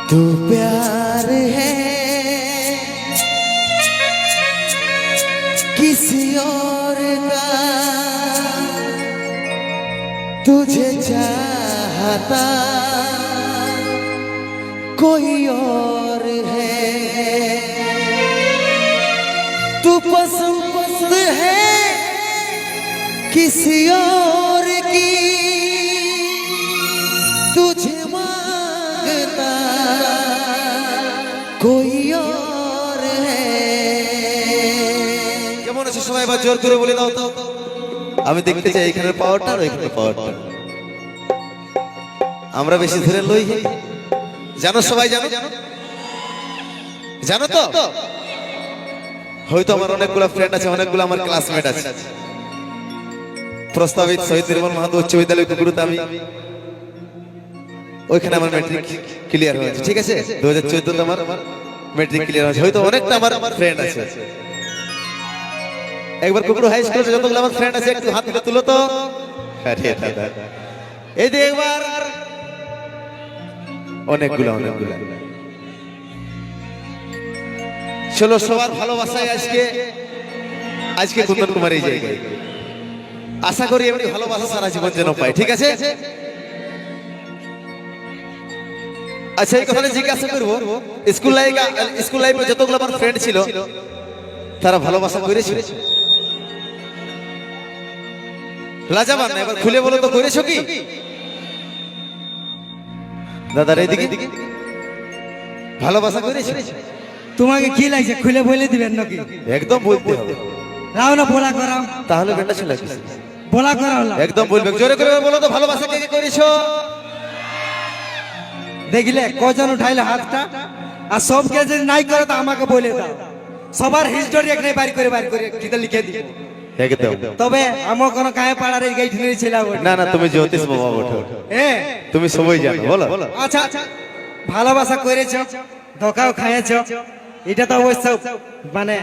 तू प्यार है किसी और का, तुझे चाहता कोई और है। तू पसंद है किसी और की, तुझे मांगता कोई और है। কেমন আছো সবাই? এবার জোর করে বলে দাও তো, আমি দেখতে চাই এখানে পাওয়ারটা আর এখানে পাওয়ারটা। আমরা বেশি ধরে লই, জানো সবাই? জানো জানো তো? হয়তো আমার অনেকগুলো ফ্রেন্ড আছে, অনেকগুলো আমার ক্লাসমেট আছে। প্রস্তাবিত শহীদ নির্মল মাহাতো উচ্চ বিদ্যালয় কুকুরুতে আমি ওইখানে আমার ম্যাট্রিক ক্লিয়ার হয়েছে, ঠিক আছে? 2014 আমার ম্যাট্রিক ক্লিয়ার হয়েছে। হয়তো অনেকটা আমার ফ্রেন্ড আছে। একবার কুকুর হাই স্কুলে যতগুলো আমার ফ্রেন্ড আছে একটু হাত তুলে তুলো তো। এই যে একবার অনেকগুলো চলো, সবার ভালোবাসায় আজকে কুন্দন কুমার এই জায়গায়। আশা করি এমনি ভালোবাসা সারা জীবন যেন পাই, ঠিক আছে? আচ্ছা, এই কথাটা জিজ্ঞাসা করবো, স্কুল লাইফে যতগুলো আমার ফ্রেন্ড ছিল তারা ভালোবাসা করেছিল? লাজাবান না, এবার খুলে বলো তো, করেছো কি? দাদার এইদিকে ভালোবাসা করেছো? তোমাকে কি লাগছে খুলে বলে দিবেন নাকি? একদম বলতে হবে। রাও না বলা করাও, তাহলে বেটা ছিল কি? বলা করাও না, একদম বলবে। জোরে করে বলো তো, ভালোবাসা কে কে করেছো? দেখলে কজন উঠাইলে হাতটা, আর সবকে যদি নাই করে তো আমাকে বলে দাও। সবার হিস্টোরি এখানে বাড়ি করে কিতা লিখে দিই। একদম। তবে আমার কোনো কায়ে পাড়ার এই গেট নিয়ে ছিল না না, তুমি জ্যোতিষ বাবা ওঠো, তুমি সবাই জানো, বলো। আচ্ছা, ভালোবাসা করেছো, ধোকাও খাইয়েছো, এটা তো অবশ্য মানে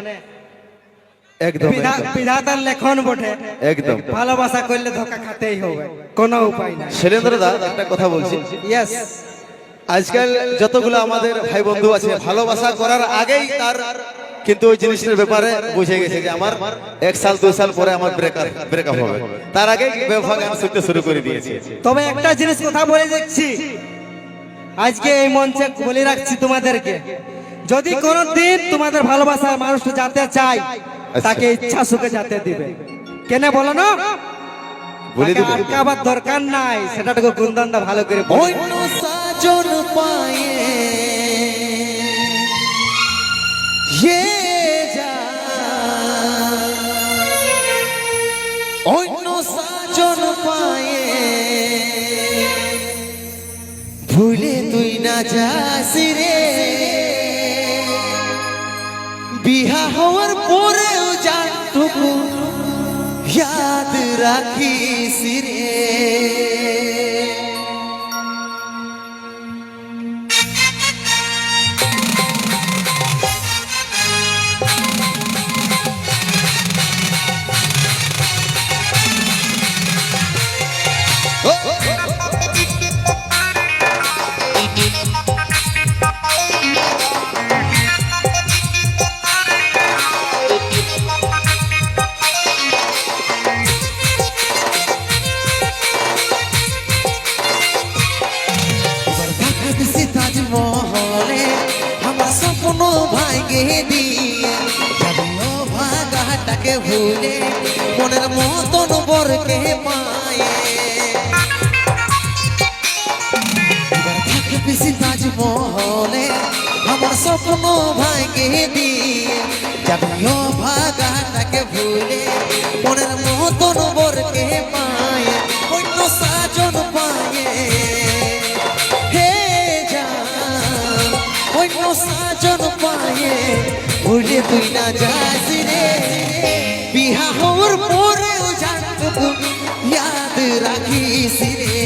একদম বিধাতার লেখন বটে। একদম। ভালোবাসা করলে ধোকা খেতেই হবে, কোনো উপায় নাই। শৈলেন্দ্র দা, একটা কথা বলছি। ইয়েস, আজকাল যতগুলো আমাদের ভাই বন্ধু আছে, ভালোবাসা করার আগেই তার কিন্তু ওই জিনিসটার ব্যাপারে বুঝে গেছে যে আমার 1 সাল 2 সাল পরে আমার ব্রেকআপ হবে, তার আগে ব্যবহার গান শুনতে শুরু করে দিয়েছে। তবে একটা জিনিস কথা বলে দেখছি, আজকে এই মঞ্চে বলে রাখছি তোমাদেরকে, যদি কোনদিন তোমাদের ভালোবাসার মানুষটা যাতে চায় তাকে ইচ্ছা সুখে যেতে দিবে। কেন বলো না? বলে দিব, আটকাবার দরকার নাই, সেটাকে গুণদানটা ভালো করে বলো। অন্য সাজন পায়ে ये जा, অন্য সাজন পায়ে ভুলে তুই না যাস রে, বিহা হওয়ার পরেও জানটুকু याद রাখিস রে। মহলে আমার স্বপ্ন ভাঙে দিয়ে যাবিও ভাগাটাকে ভুলে মনের মতন বরকে পায়ে। এবার থাকবি তাজমহলে আমার স্বপ্ন ভাঙে দিয়ে যাবিও ভাগাটাকে ভুলে মনের মতন বরকে পায়ে। অন্য সাজন পায়ে অন্য সাজন পায়ে ভুলে তুই না যাস রে, বিহা হওয়ার পরেও জানটুকু ইয়াদ রাখিস রে।